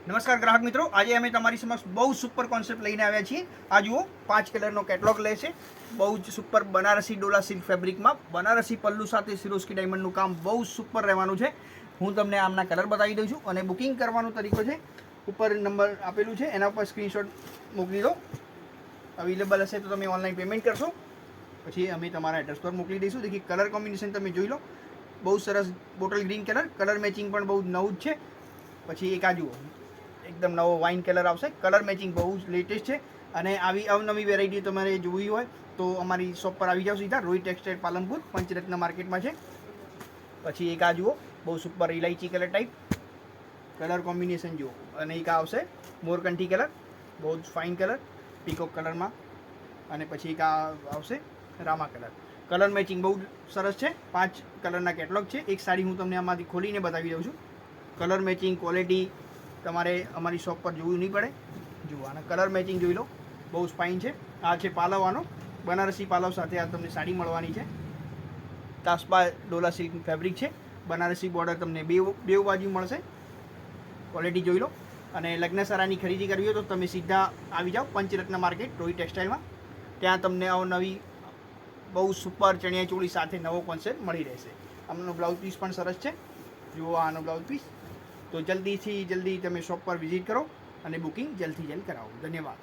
નમસ્કાર ગ્રાહક મિત્રો, આજે અમે તમારી સમક્ષ બહુ સુપર કોન્સેપ્ટ લઈને આવ્યા છીએ। આ જુઓ 5 કલરનો કેટલોગ લે છે। બહુ જ સુપર બનારસી ડોલા સિલ્ક ફેબ્રિકમાં બનારસી પલ્લુ સાથે સિરોસ્કી ડાયમંડનું કામ બહુ સુપર રહેવાનું છે। હું તમને આમના કલર બતાવી દઉં છું અને બુકિંગ કરવાનો તરીકો છે, ઉપર નંબર આપેલું છે, એના પર સ્ક્રીનશોટ મોકલી દો। અવેલેબલ હશે તો તમે ઓનલાઈન પેમેન્ટ કરશો, પછી અમે તમારા એડ્રેસ પર મોકલી દઈશું। देखिए કલર કોમ્બિનેશન તમે જોઈ લો, બહુ સરસ બોટલ ગ્રીન કલર મેચિંગ પણ બહુ નવું જ છે। પછી એક આ જુઓ, એકદમ નવો વાઇન કલર આવશે। કલર મેચિંગ બહુ જ લેટેસ્ટ છે અને આવી અવનવી વેરાયટી તમારે જોવી હોય તો અમારી શોપ પર આવી જાઓ સીધા। રોહિત ટેક્સટાઇલ પાલનપુર પંચરત્ન માર્કેટમાં છે। પછી એક આ જુઓ, બહુ સુપર ઇલાયચી કલર ટાઈપ કલર કોમ્બિનેશન જુઓ, અને એક આવશે મોરકંઠી કલર, બહુ જ ફાઇન કલર પીકોક કલરમાં, અને પછી એક આ આવશે રામા કલર મેચિંગ બહુ સરસ છે। 5 કલરના કેટલોગ છે। એક સાડી હું તમને આમાંથી ખોલીને બતાવી દઉં છું। કલર મેચિંગ ક્વોલિટી તમારે અમારી શોપ પર જોવું નહીં પડે। જુઓ, આના કલર મેચિંગ જોઈ લો, બહુ જ ફાઇન છે। આ છે પાલવ, આનો બનારસી પાલવ સાથે આ તમને સાડી મળવાની છે। કાસ્પા ડોલા સિલ્ક ફેબ્રિક છે, બનારસી બોર્ડર તમને બેઉ બાજુ મળશે। ક્વોલિટી જોઈ લો, અને લગ્નસરાની ખરીદી કરવી હોય તો તમે સીધા આવી જાઓ પંચરત્ન માર્કેટ રોહિત ટેક્સટાઇલમાં। ત્યાં તમને નવી બહુ સુપર ચણિયાચોળી સાથે નવો કોન્સેપ્ટ મળી રહેશે। આમનો બ્લાઉઝ પીસ પણ સરસ છે, જુઓ આનો બ્લાઉઝ પીસ। તો જલ્દીથી જલ્દી તમે શોપ પર વિઝિટ કરો અને બુકિંગ જલ્દથી જલ્દ કરાવો। ધન્યવાદ।